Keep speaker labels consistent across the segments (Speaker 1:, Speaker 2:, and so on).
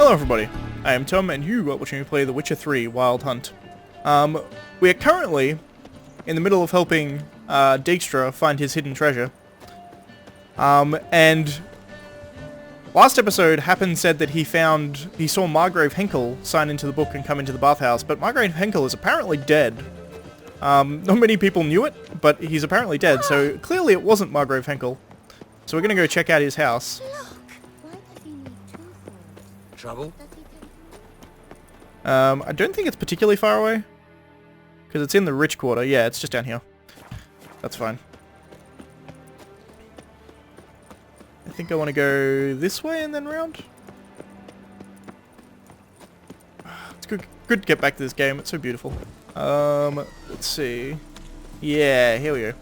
Speaker 1: Hello everybody, I am Tom and you are watching me play The Witcher 3 Wild Hunt. We are currently in the middle of helping Dijkstra find his hidden treasure. And last episode, Happen said that he saw Margrave Henkel sign into the book and come into the bathhouse, but Margrave Henkel is apparently dead. Not many people knew it, but he's apparently dead, so clearly it wasn't Margrave Henkel. So we're gonna go check out his house.
Speaker 2: Trouble?
Speaker 1: I don't think it's particularly far away. Because it's in the rich quarter. Yeah, it's just down here. That's fine. I think I want to go this way and then round. It's good to get back to this game. It's so beautiful. Let's see. Yeah, here we go.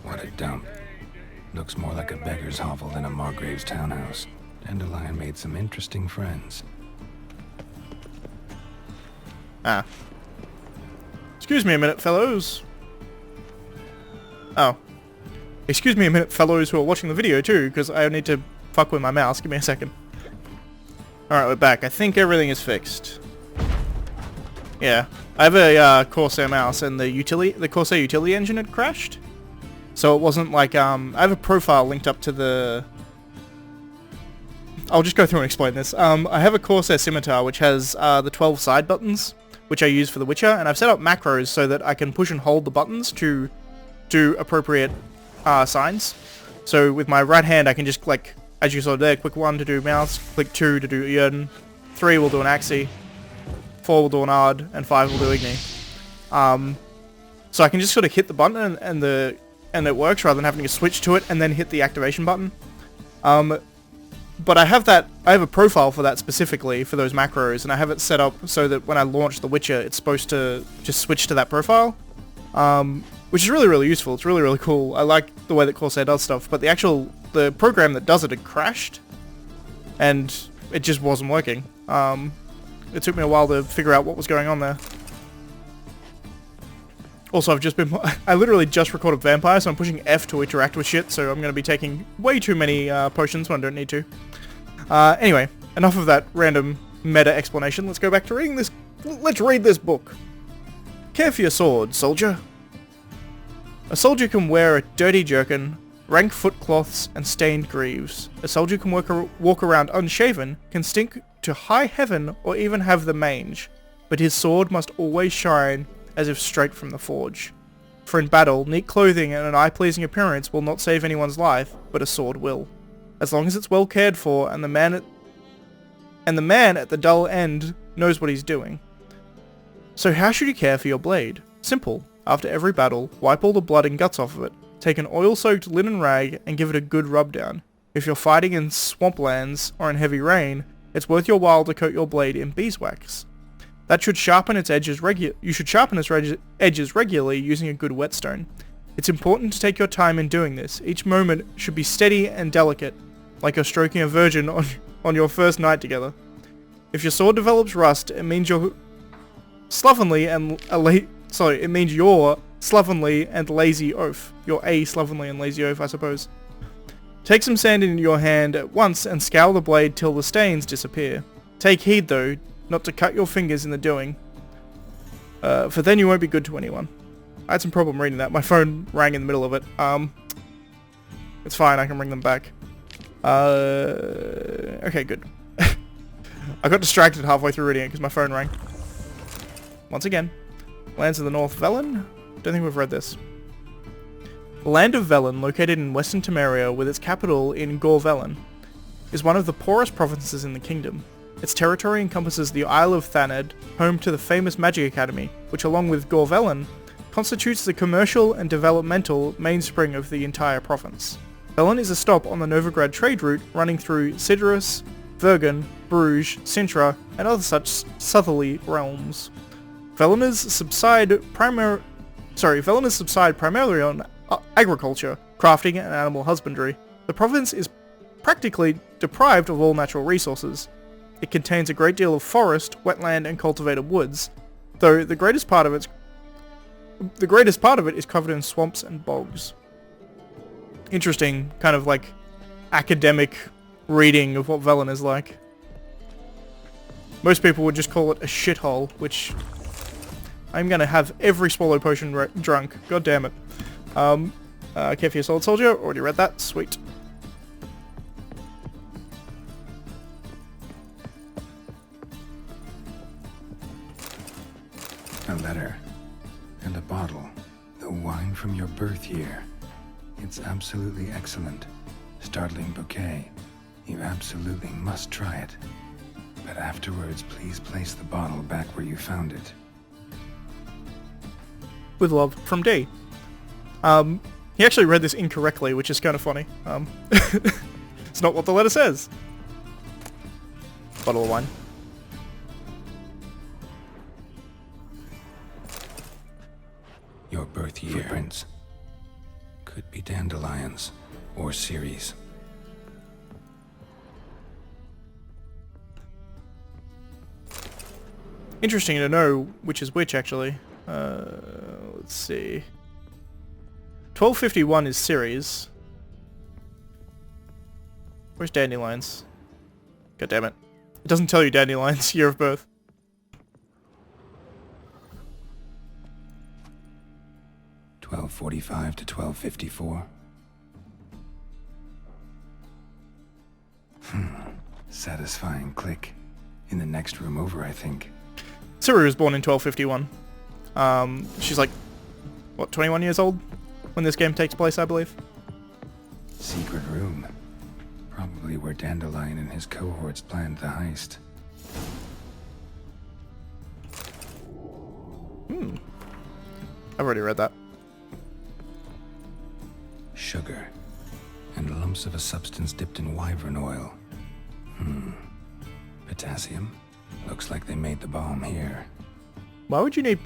Speaker 2: What a dump. Looks more like a beggar's hovel than a Margrave's townhouse. Dandelion made some interesting friends.
Speaker 1: Ah. Excuse me a minute, fellows. Oh. Excuse me a minute, fellows who are watching the video too, because I need to fuck with my mouse. Give me a second. Alright, we're back. I think everything is fixed. Yeah. I have a Corsair mouse, and the Corsair utility engine had crashed. So it wasn't like, I have a profile linked up to the... I'll just go through and explain this. I have a Corsair Scimitar which has the 12 side buttons, which I use for The Witcher, and I've set up macros so that I can push and hold the buttons to do appropriate signs. So with my right hand I can just, like, as you saw there, click 1 to do mouse, click 2 to do Yrden, 3 will do an Axi, 4 will do an Ard, and 5 will do Igni. So I can just sort of hit the button and it works rather than having to switch to it and then hit the activation button. But I have a profile for that specifically for those macros, and I have it set up so that when I launch The Witcher, it's supposed to just switch to that profile, which is really, really useful. It's really, really cool. I like the way that Corsair does stuff, but the program that does it had crashed, and it just wasn't working. It took me a while to figure out what was going on there. Also, I literally just recorded Vampire, so I'm pushing F to interact with shit, so I'm going to be taking way too many potions when I don't need to. Anyway, enough of that random meta explanation. Let's go back to reading this. Let's read this book. Care for your sword, soldier. A soldier can wear a dirty jerkin, rank footcloths, and stained greaves. A soldier can walk around unshaven, can stink to high heaven, or even have the mange. But his sword must always shine as if straight from the forge. For in battle, neat clothing and an eye-pleasing appearance will not save anyone's life, but a sword will. As long as it's well cared for, and the man at the dull end knows what he's doing. So how should you care for your blade? Simple. After every battle, wipe all the blood and guts off of it. Take an oil-soaked linen rag and give it a good rub down. If you're fighting in swamplands or in heavy rain, it's worth your while to coat your blade in beeswax. That should sharpen its edges You should sharpen its edges regularly using a good whetstone. It's important to take your time in doing this. Each moment should be steady and delicate, like you're stroking a virgin on your first night together. If your sword develops rust, it means you're slovenly and lazy oaf. You're a slovenly and lazy oaf, I suppose. Take some sand in your hand at once and scour the blade till the stains disappear. Take heed though, not to cut your fingers in the doing, for then you won't be good to anyone. I had some problem reading that. My phone rang in the middle of it. It's fine, I can bring them back. Okay, good. I got distracted halfway through reading it because my phone rang. Once again, Lands of the North Velen? Don't think we've read this. The land of Velen, located in western Temeria with its capital in Gore-Velen, is one of the poorest provinces in the kingdom. Its territory encompasses the Isle of Thaned, home to the famous Magic Academy, which along with Gore-Velen, constitutes the commercial and developmental mainspring of the entire province. Velen is a stop on the Novigrad trade route running through Sidorus, Vergen, Bruges, Sintra, and other such southerly realms. Veleners subside primarily on agriculture, crafting, and animal husbandry. The province is practically deprived of all natural resources. It contains a great deal of forest, wetland, and cultivated woods, though the greatest part of it is covered in swamps and bogs. Interesting, kind of like academic reading of what Velen is like. Most people would just call it a shithole, which I'm gonna have every swallow potion drunk. God damn it. Care for your Solid Soldier. Already read that. Sweet.
Speaker 2: A letter. And a bottle. The wine from your birth year. It's absolutely excellent. Startling bouquet. You absolutely must try it. But afterwards, please place the bottle back where you found it.
Speaker 1: With love, from D. He actually read this incorrectly, which is kind of funny. It's not what the letter says. Bottle of wine.
Speaker 2: Your birth year. Footprints. Could be dandelions or Ceres.
Speaker 1: Interesting to know which is which, actually. Let's see. 1251 is Ceres. Where's dandelions? God damn it. It doesn't tell you dandelions, year of birth.
Speaker 2: (1245 to 1254). Satisfying click. In the next room over, I think.
Speaker 1: Ciri was born in 1251. She's like, what, 21 years old when this game takes place, I believe?
Speaker 2: Secret room. Probably where Dandelion and his cohorts planned the heist.
Speaker 1: I've already read that.
Speaker 2: Sugar. And lumps of a substance dipped in wyvern oil. Potassium. Looks like they made the bomb here.
Speaker 1: Why would you need...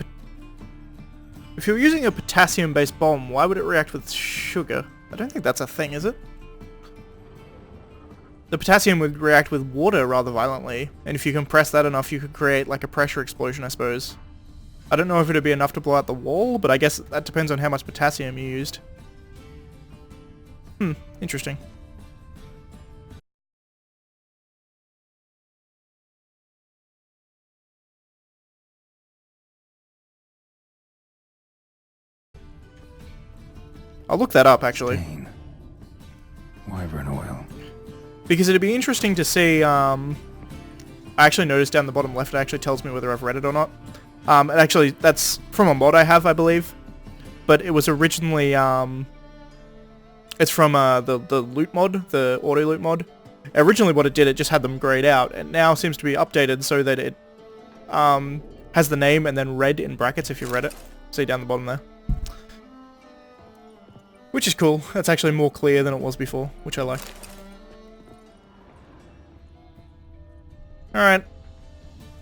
Speaker 1: If you're using a potassium-based bomb, why would it react with sugar? I don't think that's a thing, is it? The potassium would react with water rather violently, and if you compress that enough, you could create like a pressure explosion, I suppose. I don't know if it'd be enough to blow out the wall, but I guess that depends on how much potassium you used. Interesting. I'll look that up, actually.
Speaker 2: Stain. Wyvern oil.
Speaker 1: Because it'd be interesting to see, I actually noticed down the bottom left, it actually tells me whether I've read it or not. Actually, that's from a mod I have, I believe. But it was originally, it's from the loot mod, the AutoLoot mod. Originally what it did, it just had them grayed out. It now seems to be updated so that it has the name and then red in brackets if you read it. See down the bottom there. Which is cool. That's actually more clear than it was before, which I like. Alright.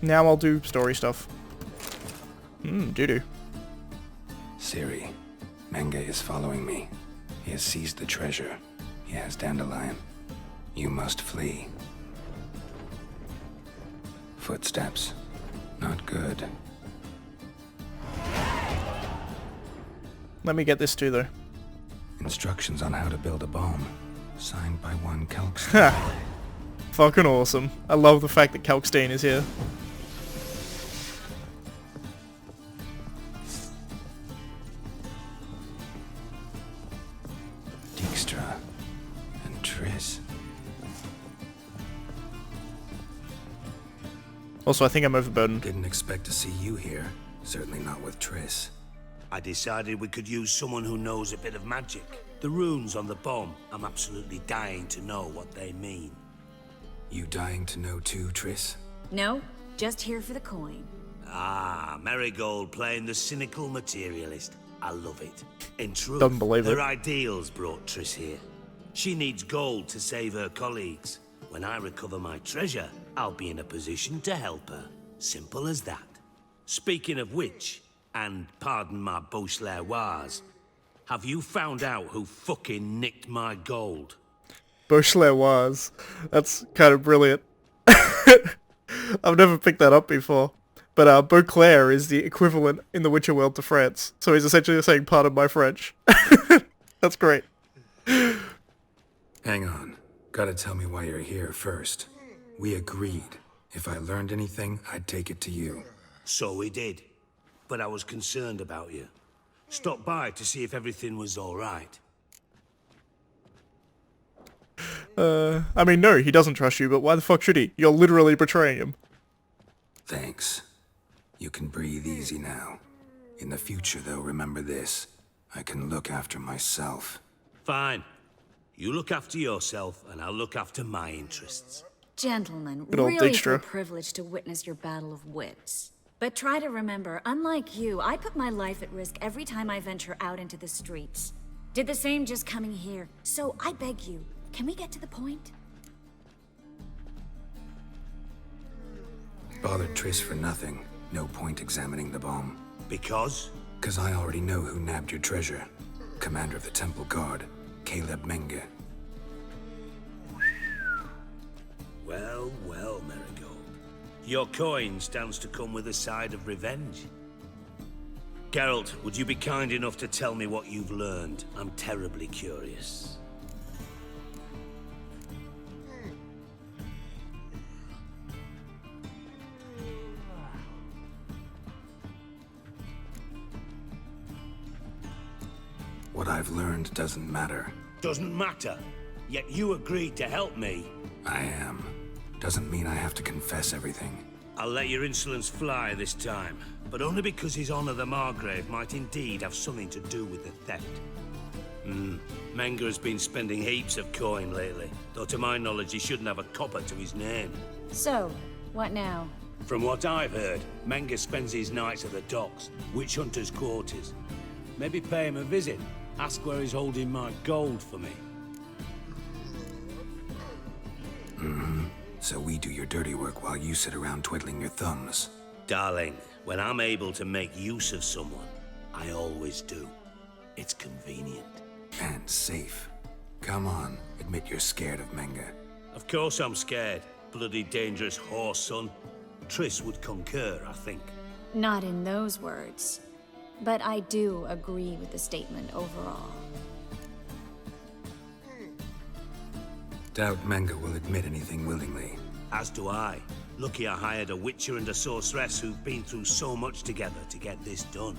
Speaker 1: Now I'll do story stuff. Doo-doo.
Speaker 2: Ciri. Menge is following me. He has seized the treasure. He has Dandelion. You must flee. Footsteps. Not good.
Speaker 1: Let me get this too, though.
Speaker 2: Instructions on how to build a bomb. Signed by one Kalkstein.
Speaker 1: Ha! Fucking awesome. I love the fact that Kalkstein is here.
Speaker 2: Dijkstra. And Triss.
Speaker 1: Also, I think I'm overburdened.
Speaker 2: Didn't expect to see you here. Certainly not with Triss.
Speaker 3: I decided we could use someone who knows a bit of magic. The runes on the bomb, I'm absolutely dying to know what they mean.
Speaker 2: You dying to know too, Triss?
Speaker 4: No, just here for the coin.
Speaker 3: Ah, Marigold playing the cynical materialist. I love it. In truth,
Speaker 1: Don't believe
Speaker 3: her
Speaker 1: it.
Speaker 3: ideals brought Triss here. She needs gold to save her colleagues. When I recover my treasure, I'll be in a position to help her. Simple as that. Speaking of which, and pardon my Beauclervois, have you found out who fucking nicked my gold?
Speaker 1: Beauclervois. That's kind of brilliant. I've never picked that up before. But Beauclair is the equivalent in the Witcher world to France. So he's essentially saying, pardon my French. That's great.
Speaker 2: Hang on. Gotta tell me why you're here first. We agreed. If I learned anything, I'd take it to you.
Speaker 3: So we did. But I was concerned about you. Stopped by to see if everything was alright.
Speaker 1: I mean, no, he doesn't trust you, but why the fuck should he? You're literally betraying him.
Speaker 2: Thanks. You can breathe easy now. In the future, though, remember this. I can look after myself.
Speaker 3: Fine. You look after yourself, and I'll look after my interests.
Speaker 4: Gentlemen,
Speaker 1: Good old
Speaker 4: really
Speaker 1: Dijkstra.
Speaker 4: feel privileged to witness your battle of wits. But try to remember, unlike you, I put my life at risk every time I venture out into the streets. Did the same just coming here. So I beg you, can we get to the point?
Speaker 2: Bothered Triss for nothing. No point examining the bomb.
Speaker 3: Because?
Speaker 2: 'Cause I already know who nabbed your treasure. Commander of the Temple Guard, Caleb Menge.
Speaker 3: Well, well, Marigold. Your coin stands to come with a side of revenge. Geralt, would you be kind enough to tell me what you've learned? I'm terribly curious.
Speaker 2: What I've learned doesn't matter.
Speaker 3: Doesn't matter. Yet you agreed to help me.
Speaker 2: I am. Doesn't mean I have to confess everything.
Speaker 3: I'll let your insolence fly this time, but only because His Honor the Margrave might indeed have something to do with the theft. Menge has been spending heaps of coin lately, though to my knowledge he shouldn't have a copper to his name.
Speaker 4: So, what now?
Speaker 3: From what I've heard, Menge spends his nights at the docks, witch hunters' quarters. Maybe pay him a visit, ask where he's holding my gold for me.
Speaker 2: So we do your dirty work while you sit around twiddling your thumbs.
Speaker 3: Darling, when I'm able to make use of someone, I always do. It's convenient.
Speaker 2: And safe. Come on, admit you're scared of Menge.
Speaker 3: Of course I'm scared. Bloody dangerous horse, son. Triss would concur, I think.
Speaker 4: Not in those words. But I do agree with the statement overall.
Speaker 2: Doubt Menge will admit anything willingly.
Speaker 3: As do I. Lucky I hired a Witcher and a sorceress who've been through so much together to get this done.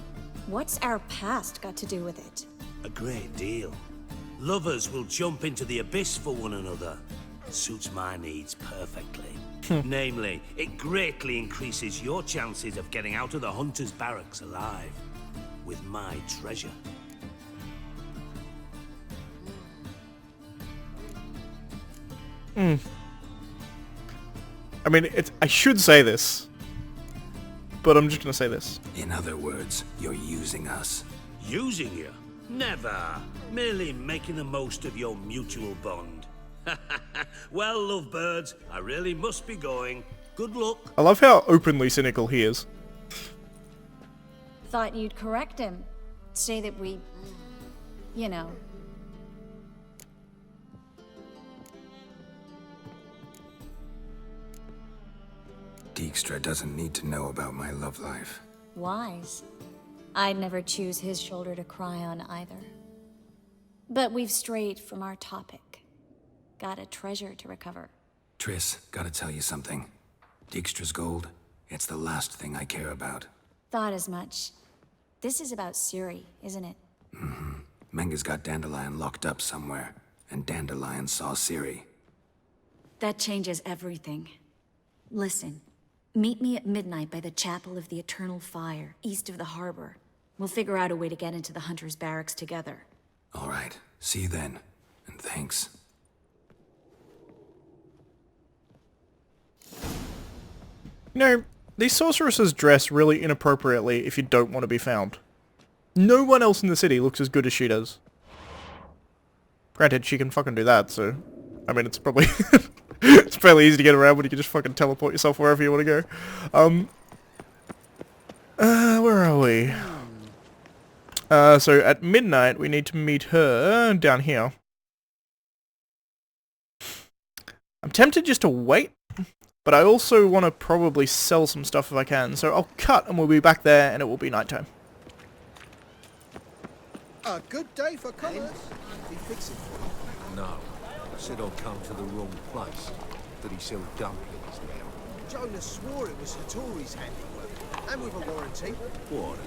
Speaker 4: What's our past got to do with it?
Speaker 3: A great deal. Lovers will jump into the abyss for one another. Suits my needs perfectly. Namely, it greatly increases your chances of getting out of the hunter's barracks alive. With my treasure.
Speaker 1: I mean, I should say this, but I'm just gonna say this.
Speaker 2: In other words, you're using us.
Speaker 3: Using you? Never. Merely making the most of your mutual bond. Well, lovebirds, I really must be going. Good luck.
Speaker 1: I love how openly cynical he is.
Speaker 4: Thought you'd correct him. Say that we... you know...
Speaker 2: Dijkstra doesn't need to know about my love life.
Speaker 4: wise. I'd never choose his shoulder to cry on either. But we've strayed from our topic. Got a treasure to recover.
Speaker 2: Triss, gotta tell you something. Dijkstra's gold, it's the last thing I care about.
Speaker 4: Thought as much. This is about Ciri, isn't it?
Speaker 2: Menge's got Dandelion locked up somewhere, and Dandelion saw Ciri.
Speaker 4: That changes everything. Listen, meet me at midnight by the Chapel of the Eternal Fire, east of the harbor. We'll figure out a way to get into the Hunter's Barracks together.
Speaker 2: All right, see you then, and thanks.
Speaker 1: You know, these sorceresses dress really inappropriately if you don't want to be found. No one else in the city looks as good as she does. Granted, she can fucking do that, so... I mean, it's probably... it's fairly easy to get around when you can just fucking teleport yourself wherever you want to go. Where are we? So at midnight, we need to meet her down here. I'm tempted just to wait, but I also want to probably sell some stuff if I can, so I'll cut and we'll be back there and it will be nighttime.
Speaker 5: A good day for commerce. Be fixing.
Speaker 6: No.
Speaker 5: Said I'd come to the wrong place. That he sold dumplings now.
Speaker 6: Jonas swore it was Hattori's handiwork, and with a warranty.
Speaker 5: What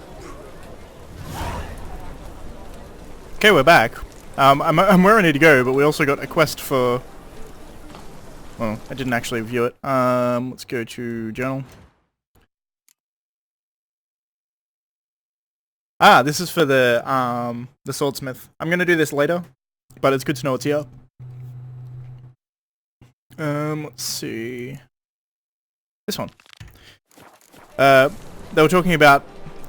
Speaker 1: Okay, we're back. I'm where I need to go, but we also got a quest for... Well, I didn't actually view it. Let's go to journal. Ah, this is for the swordsmith. I'm gonna do this later, but it's good to know it's here. Let's see. This one. They were talking about...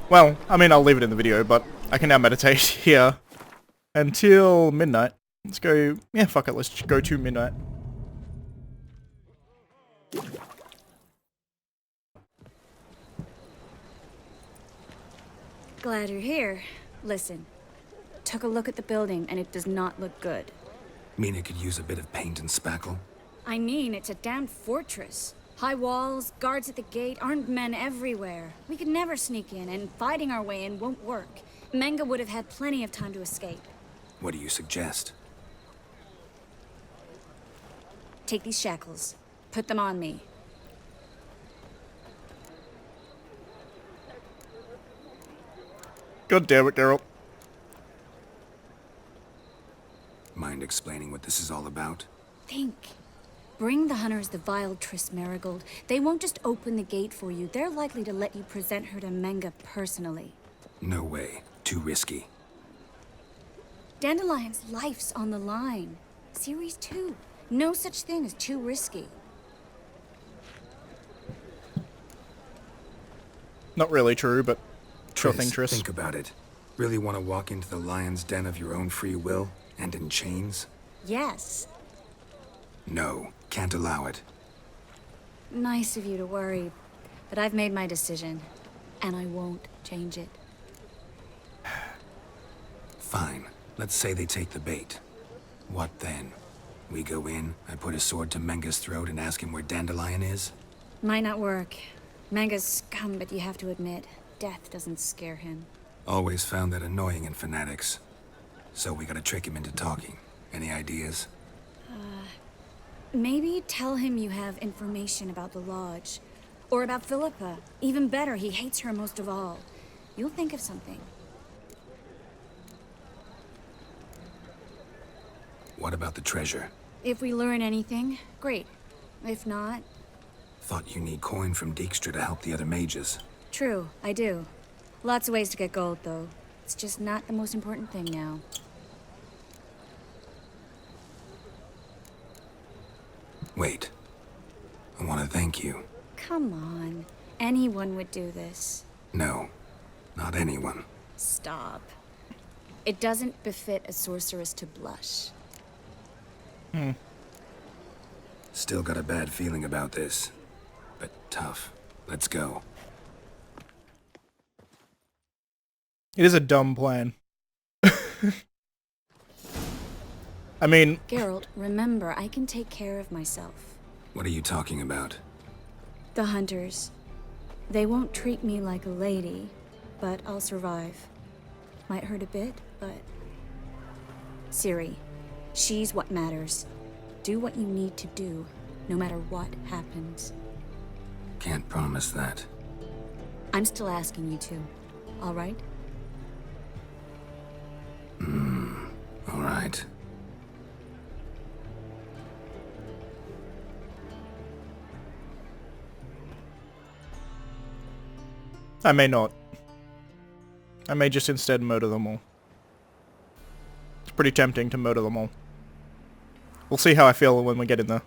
Speaker 1: Well, I mean, I'll leave it in the video, but I can now meditate here until midnight. Let's go... Yeah, fuck it, let's go to midnight.
Speaker 4: Glad you're here. Listen, took a look at the building and it does not look good.
Speaker 2: Mean it could use a bit of paint and spackle?
Speaker 4: I mean, it's a damn fortress. High walls, guards at the gate, armed men everywhere. We could never sneak in, and fighting our way in won't work. Menge would have had plenty of time to escape.
Speaker 2: What do you suggest?
Speaker 4: Take these shackles. Put them on me.
Speaker 1: God damn it, Geralt.
Speaker 2: Mind explaining what this is all about?
Speaker 4: Think. Bring the hunters the vile Triss Marigold. They won't just open the gate for you. They're likely to let you present her to Menge personally.
Speaker 2: No way. Too risky.
Speaker 4: Dandelion's life's on the line. Series 2. No such thing as too risky.
Speaker 1: Not really true, but sure thing, Triss.
Speaker 2: Think about it. Really want to walk into the lion's den of your own free will, and in chains?
Speaker 4: Yes.
Speaker 2: No, can't allow it.
Speaker 4: Nice of you to worry, but I've made my decision, and I won't change it.
Speaker 2: Fine. Let's say they take the bait. What then? We go in, I put a sword to Menge's throat and ask him where Dandelion is?
Speaker 4: Might not work. Menge's scum, but you have to admit, death doesn't scare him.
Speaker 2: Always found that annoying in fanatics. So we gotta trick him into talking. Any ideas?
Speaker 4: Maybe tell him you have information about the Lodge. Or about Philippa. Even better, he hates her most of all. You'll think of something.
Speaker 2: What about the treasure?
Speaker 4: If we learn anything, great. If not...
Speaker 2: Thought you need coin from Dijkstra to help the other mages.
Speaker 4: True, I do. Lots of ways to get gold, though. It's just not the most important thing now.
Speaker 2: Wait. I want to thank you.
Speaker 4: Come on. Anyone would do this.
Speaker 2: No, not anyone.
Speaker 4: Stop. It doesn't befit a sorceress to blush.
Speaker 2: Still got a bad feeling about this. But tough. Let's go.
Speaker 1: It is a dumb plan. I mean...
Speaker 4: Geralt, remember, I can take care of myself.
Speaker 2: What are you talking about?
Speaker 4: The hunters. They won't treat me like a lady, but I'll survive. Might hurt a bit, but... Ciri, she's what matters. Do what you need to do, no matter what happens.
Speaker 2: Can't promise that.
Speaker 4: I'm still asking you to, all right?
Speaker 2: All right.
Speaker 1: I may not. I may just instead murder them all. It's pretty tempting to murder them all. We'll see how I feel when we get in there.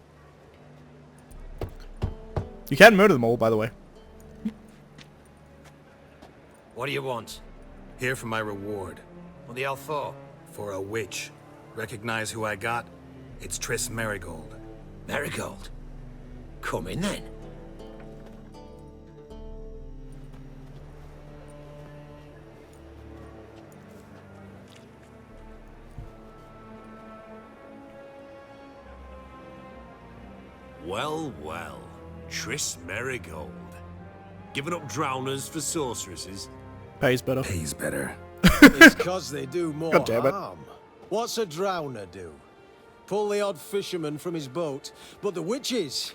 Speaker 1: You can murder them all, by the way.
Speaker 5: What do you want?
Speaker 2: Here for my reward.
Speaker 5: What the hell for?
Speaker 2: For a witch. Recognize who I got? It's Triss Marigold.
Speaker 5: Marigold. Come in then. Well, well. Triss Marigold. Giving up drowners for sorceresses?
Speaker 1: Pays better.
Speaker 2: Pays better.
Speaker 6: It's 'cause they do more
Speaker 1: God damn it.
Speaker 6: harm. What's a drowner do? pull the odd fisherman from his boat. But the witches,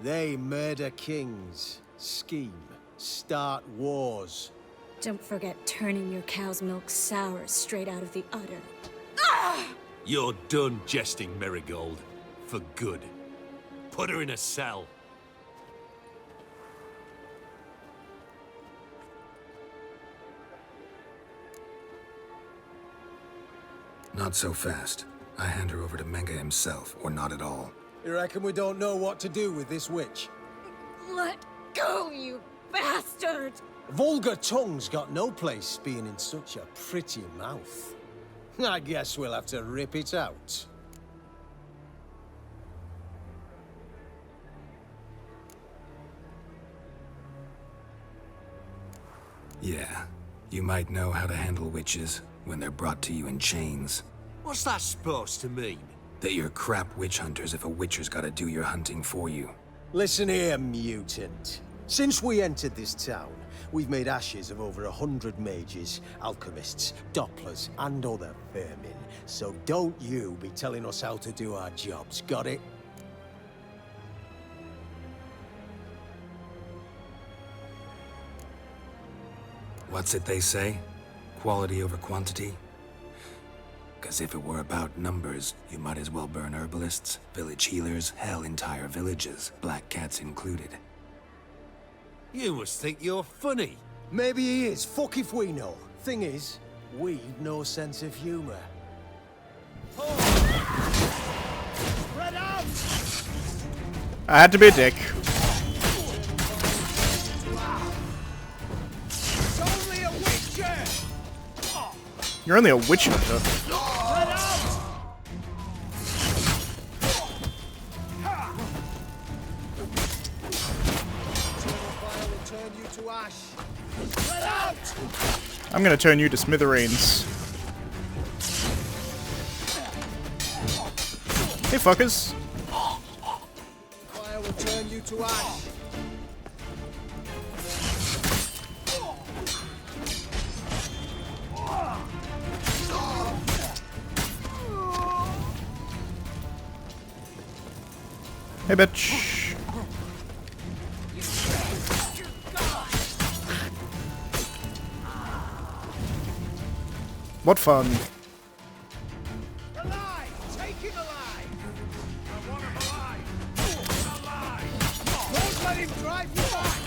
Speaker 6: they murder kings, scheme, start wars.
Speaker 4: Don't forget turning your cow's milk sour straight out of the udder.
Speaker 5: You're done jesting, Marigold. For good. Put her in a cell.
Speaker 2: Not so fast. I hand her over to Menga himself, or not at all.
Speaker 6: You reckon we don't know what to do with this witch?
Speaker 4: Let go, you bastard!
Speaker 6: Vulgar tongue's got no place being in such a pretty mouth. I guess we'll have to rip it out.
Speaker 2: Yeah, you might know how to handle witches when they're brought to you in chains.
Speaker 5: What's that supposed to mean?
Speaker 2: That you're crap witch hunters if a witcher's gotta do your hunting for you.
Speaker 6: Listen here, mutant. Since we entered this town, we've made ashes of over 100 mages, alchemists, dopplers, and other vermin. So don't you be telling us how to do our jobs, got it?
Speaker 2: What's it they say? Quality over quantity? 'Cause if it were about numbers, you might as well burn herbalists, village healers, hell, entire villages, black cats included.
Speaker 5: You must think you're funny.
Speaker 6: Maybe he is, fuck if we know. Thing is, we've no sense of humor. Spread out!
Speaker 1: I had to be a dick.
Speaker 6: It's only a witcher!
Speaker 1: You're only a witch hunter.
Speaker 6: Spread out! Fire will turn you to ash. Spread out!
Speaker 1: I'm gonna turn you to smithereens. Hey, fuckers.
Speaker 6: Fire will turn you to ash.
Speaker 1: Hey, bitch. What fun.
Speaker 6: Alive! Take him alive! I want him alive! Alive! Don't let him drive you back!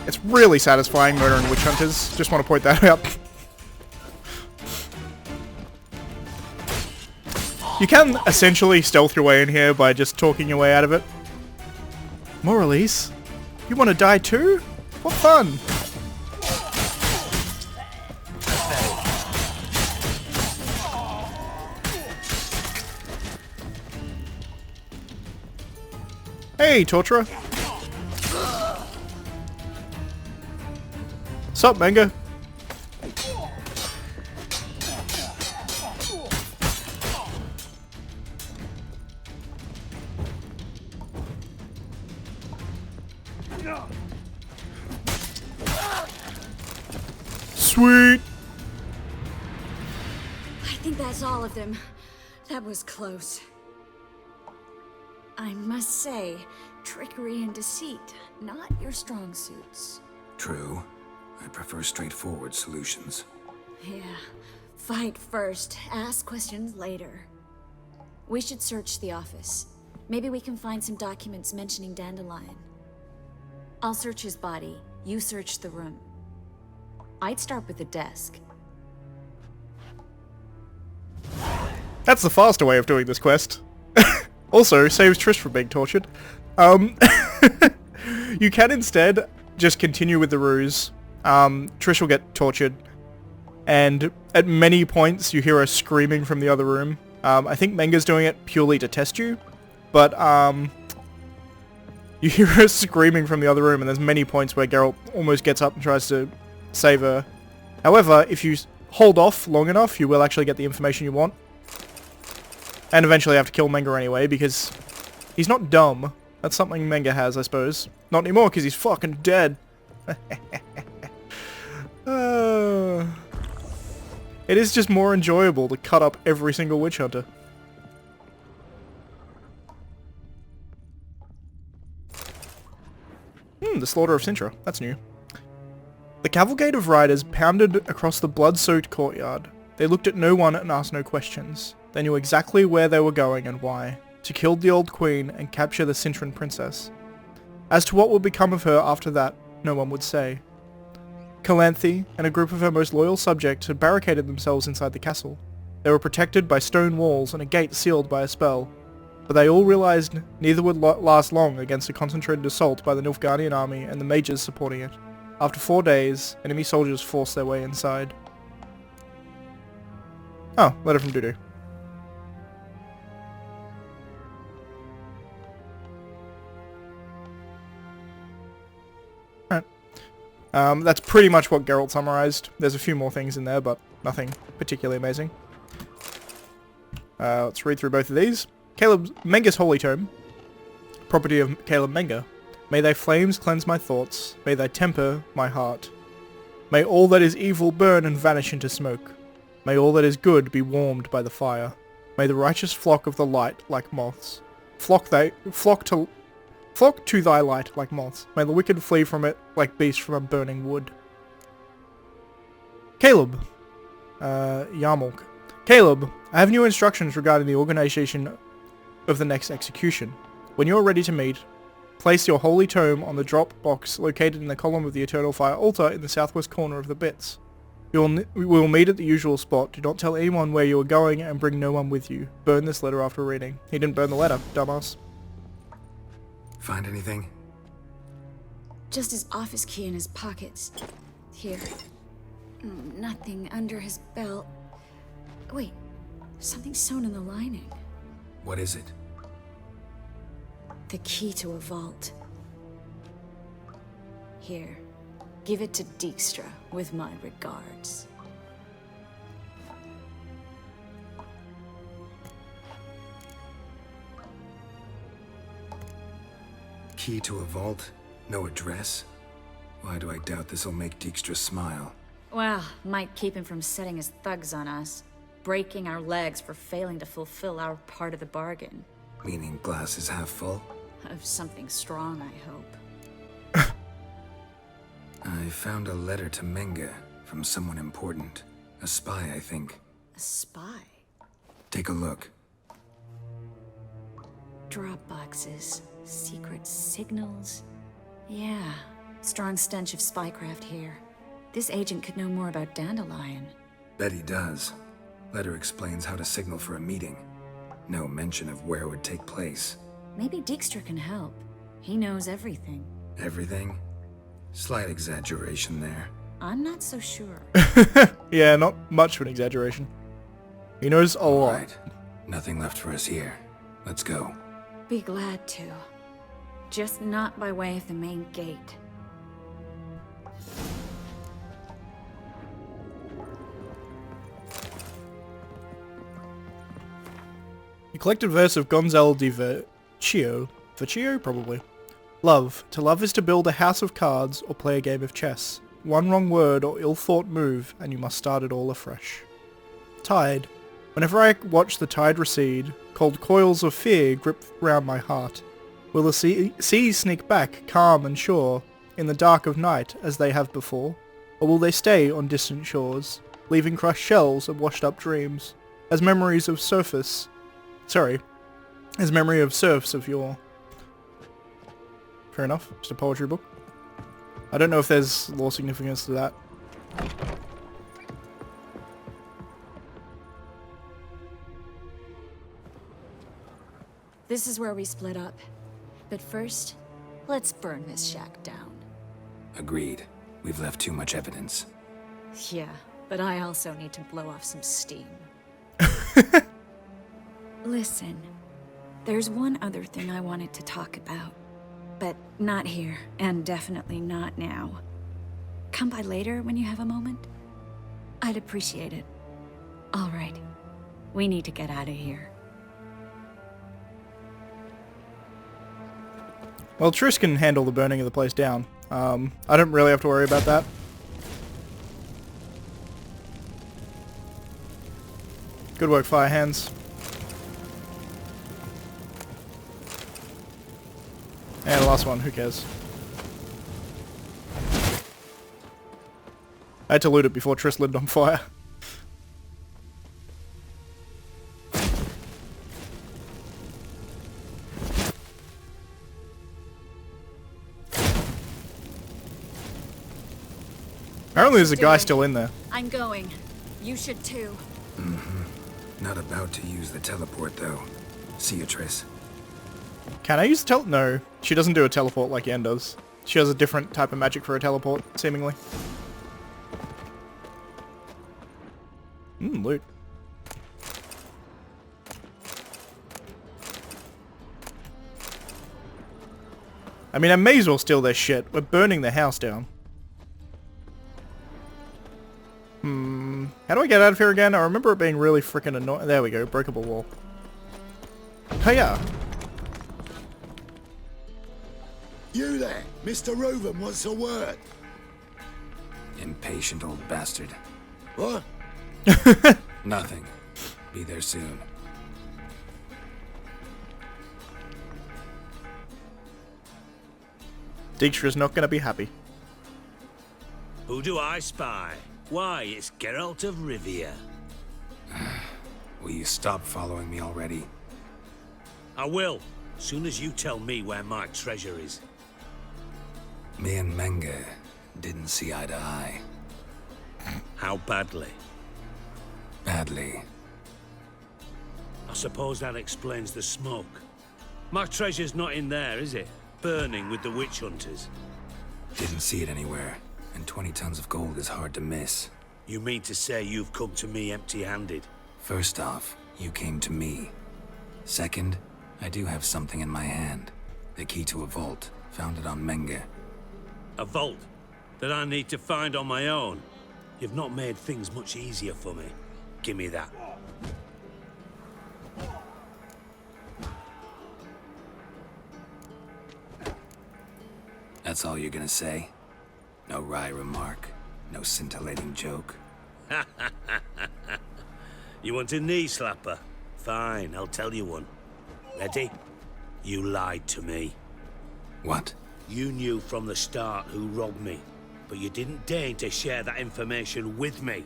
Speaker 1: It's really satisfying murdering witch hunters. Just want to point that out. You can essentially stealth your way in here by just talking your way out of it. Morales, you want to die too? What fun! Hey, Torturer. Sup, Manga? Sweet!
Speaker 4: I think that's all of them. That was close. I must say, trickery and deceit, not your strong suits.
Speaker 2: True. I prefer straightforward solutions.
Speaker 4: Yeah. Fight first, ask questions later. We should search the office. Maybe we can find some documents mentioning Dandelion. I'll search his body, you search the room. I'd start with the desk.
Speaker 1: That's the faster way of doing this quest. Also, saves Trish from being tortured. You can instead just continue with the ruse. Trish will get tortured. And at many points, you hear her screaming from the other room. I think Menga's doing it purely to test you. But, you hear her screaming from the other room, and there's many points where Geralt almost gets up and tries to save her. However, if you hold off long enough, you will actually get the information you want. And eventually have to kill Menga anyway, because he's not dumb. That's something Menga has, I suppose. Not anymore, because he's fucking It It is just more enjoyable to cut up every single witch hunter. The Slaughter of Sintra. That's new. The cavalcade of riders pounded across the blood-soaked courtyard. They looked at no one and asked no questions. They knew exactly where they were going and why. To kill the old queen and capture the Cintran princess. As to what would become of her after that, no one would say. Calanthe and a group of her most loyal subjects had barricaded themselves inside the castle. They were protected by stone walls and a gate sealed by a spell. But they all realized neither would last long against a concentrated assault by the Nilfgaardian army and the mages supporting it. After 4 days, enemy soldiers forced their way inside. Oh, letter from Dudu. Alright. That's pretty much what Geralt summarized. There's a few more things in there, but nothing particularly amazing. Let's read through both of these. Menga's Holy Tome. Property of Caleb Menga. May thy flames cleanse my thoughts. May thy temper my heart. May all that is evil burn and vanish into smoke. May all that is good be warmed by the fire. May the righteous flock of the light like moths. Flock to thy light like moths. May the wicked flee from it like beasts from a burning wood. Caleb. Yarmulk. Caleb, I have new instructions regarding the organization of the next execution. When you are ready to meet, place your holy tome on the drop box located in the column of the Eternal Fire altar in the southwest corner of the bits. We will meet at the usual spot. Do not tell anyone where you are going and bring no one with you. Burn this letter after reading. He didn't burn the letter, dumbass.
Speaker 2: Find anything?
Speaker 4: Just his office key in his pockets. Here. Nothing under his belt. Wait, something sewn in the lining.
Speaker 2: What is it?
Speaker 4: The key to a vault. Here, give it to Dijkstra with my regards.
Speaker 2: Key to a vault? No address? Why do I doubt this'll make Dijkstra smile?
Speaker 4: Well, might keep him from setting his thugs on us. Breaking our legs for failing to fulfill our part of the bargain.
Speaker 2: Meaning glass is half full?
Speaker 4: Of something strong, I hope.
Speaker 2: I found a letter to Menga from someone important. A spy, I think.
Speaker 4: A spy?
Speaker 2: Take a look.
Speaker 4: Drop boxes, secret signals. Yeah, strong stench of spycraft here. This agent could know more about Dandelion.
Speaker 2: Bet he does. Letter explains how to signal for a meeting. No mention of where it would take place.
Speaker 4: Maybe Dijkstra can help. He knows everything.
Speaker 2: Everything? Slight exaggeration there.
Speaker 4: I'm not so sure.
Speaker 1: Yeah, not much of an exaggeration. He knows a lot.
Speaker 2: Right. Nothing left for us here. Let's go.
Speaker 4: Be glad to. Just not by way of the main gate.
Speaker 1: You collected verse of Gonzalo di Vercio. Vercio, probably. Love. To love is to build a house of cards or play a game of chess. One wrong word or ill-thought move, and you must start it all afresh. Tide. Whenever I watch the tide recede, cold coils of fear grip round my heart. Will the seas sneak back, calm and sure, in the dark of night, as they have before? Or will they stay on distant shores, leaving crushed shells and washed-up dreams, as memories of surface... as memory of serfs of yore. Fair enough, just a poetry book. I don't know if there's lore significance to that.
Speaker 4: This is where we split up. But first, let's burn this shack down.
Speaker 2: Agreed. We've left too much evidence.
Speaker 4: Yeah, but I also need to blow off some steam. Listen, there's one other thing I wanted to talk about. But not here, and definitely not now. Come by later when you have a moment? I'd appreciate it. All right, we need to get out of here.
Speaker 1: Well, Triss can handle the burning of the place down. I don't really have to worry about that. Good work, fire hands. And the last one, who cares? I had to loot it before Triss lit it on fire. Apparently there's a guy still in there.
Speaker 4: I'm going. You should too.
Speaker 2: Not about to use the teleport, though. See you, Triss.
Speaker 1: Can I use No, she doesn't do a teleport like Yen does. She has a different type of magic for a teleport, seemingly. Loot. I mean, I may as well steal their shit. We're burning the house down. How do I get out of here again? I remember it being really freaking annoying. There we go, breakable wall. Hiya!
Speaker 7: You there, Mr. Roven wants a word.
Speaker 2: Impatient old bastard.
Speaker 7: What?
Speaker 2: Nothing. Be there soon.
Speaker 1: Dijkstra's not gonna be happy.
Speaker 3: Who do I spy? Why, it's Geralt of Rivia.
Speaker 2: Will you stop following me already?
Speaker 3: I will, soon as you tell me where my treasure is.
Speaker 2: Me and Menge didn't see eye to eye.
Speaker 3: How badly?
Speaker 2: Badly.
Speaker 3: I suppose that explains the smoke. My treasure's not in there, is it? Burning with the witch hunters.
Speaker 2: Didn't see it anywhere. And 20 tons of gold is hard to miss.
Speaker 3: You mean to say you've come to me empty-handed?
Speaker 2: First off, you came to me. Second, I do have something in my hand. The key to a vault, found it on Menge.
Speaker 3: A vault that I need to find on my own? You've not made things much easier for me. Give me that.
Speaker 2: That's all you're gonna say? No wry remark, no scintillating joke.
Speaker 3: You want a knee slapper? Fine, I'll tell you one. Ready? You lied to me.
Speaker 2: What?
Speaker 3: You knew from the start who robbed me, but you didn't deign to share that information with me.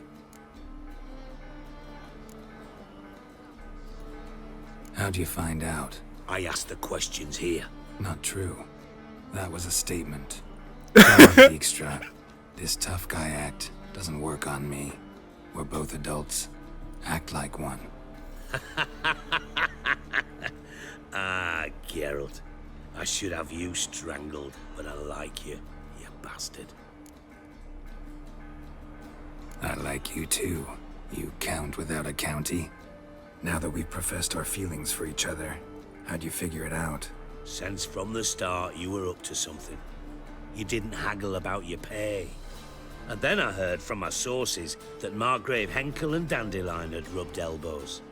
Speaker 2: How'd you find out?
Speaker 3: I asked the questions here.
Speaker 2: Not true. That was a statement. Come on, Dijkstra. This tough guy act doesn't work on me. We're both adults. Act like one.
Speaker 3: Ah, Geralt. I should have you strangled, but I like you, you bastard.
Speaker 2: I like you too, you count without a county. Now that we've professed our feelings for each other, how'd you figure it out?
Speaker 3: Since from the start you were up to something. You didn't haggle about your pay. And then I heard from my sources that Margrave Henkel and Dandelion had rubbed elbows.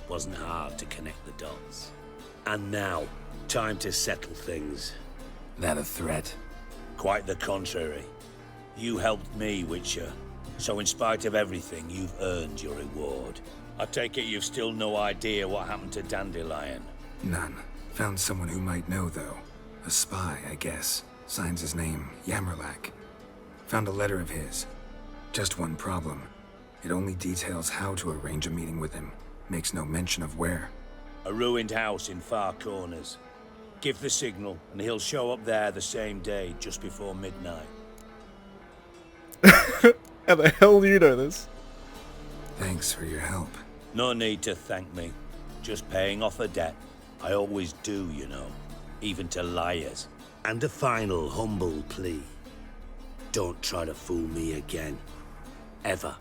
Speaker 3: Wasn't hard to connect the dots. And now, time to settle things.
Speaker 2: That a threat?
Speaker 3: Quite the contrary. You helped me, Witcher. So in spite of everything, you've earned your reward. I take it you've still no idea what happened to Dandelion.
Speaker 2: None. Found someone who might know, though. A spy, I guess. Signs his name, Yammerlak. Found a letter of his. Just one problem. It only details how to arrange a meeting with him. Makes no mention of where.
Speaker 3: A ruined house in Far Corners. Give the signal, and he'll show up there the same day, just before midnight.
Speaker 1: How the hell do you know this?
Speaker 2: Thanks for your help.
Speaker 3: No need to thank me. Just paying off a debt. I always do, you know. Even to liars. And a final humble plea. Don't try to fool me again. Ever.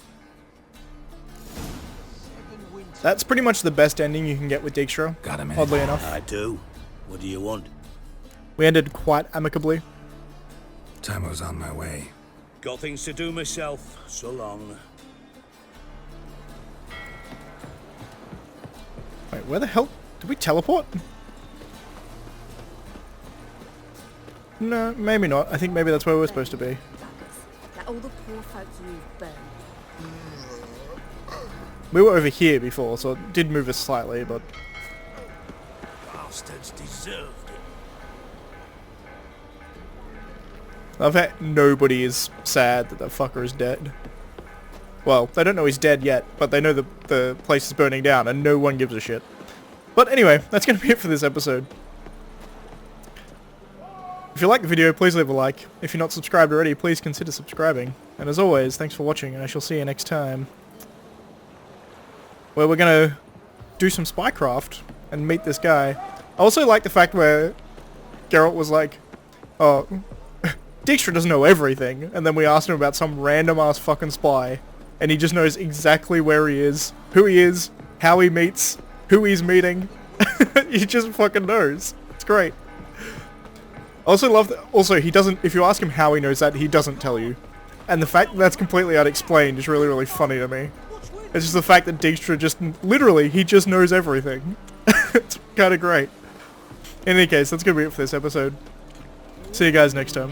Speaker 1: That's pretty much the best ending you can get with Dijkstra,
Speaker 2: Got him in.
Speaker 1: oddly enough.
Speaker 3: I do. What do you want?
Speaker 1: We ended quite amicably.
Speaker 2: Tamo's on my way.
Speaker 3: Got things to do myself. So long.
Speaker 1: Wait, where the hell? Did we teleport? No, maybe not. I think maybe that's where we're supposed to be.
Speaker 4: That all the poor folk you've burned.
Speaker 1: We were over here before, so it did move us slightly, but...
Speaker 3: Bastards deserved it.
Speaker 1: I bet nobody is sad that the fucker is dead. Well, they don't know he's dead yet, but they know the place is burning down, and no one gives a shit. But anyway, that's going to be it for this episode. If you like the video, please leave a like. If you're not subscribed already, please consider subscribing. And as always, thanks for watching, and I shall see you next time. Where we're going to do some spycraft and meet this guy. I also like the fact where Geralt was like, oh, Dijkstra doesn't know everything, and then we asked him about some random ass fucking spy, and he just knows exactly where he is, who he is, how he meets, who he's meeting. He just fucking knows. It's great. I also love that, also he doesn't, if you ask him how he knows that, he doesn't tell you. And the fact that that's completely unexplained is really, really funny to me. It's just the fact that Dijkstra just, literally, he just knows everything. It's kind of great. In any case, that's going to be it for this episode. See you guys next time.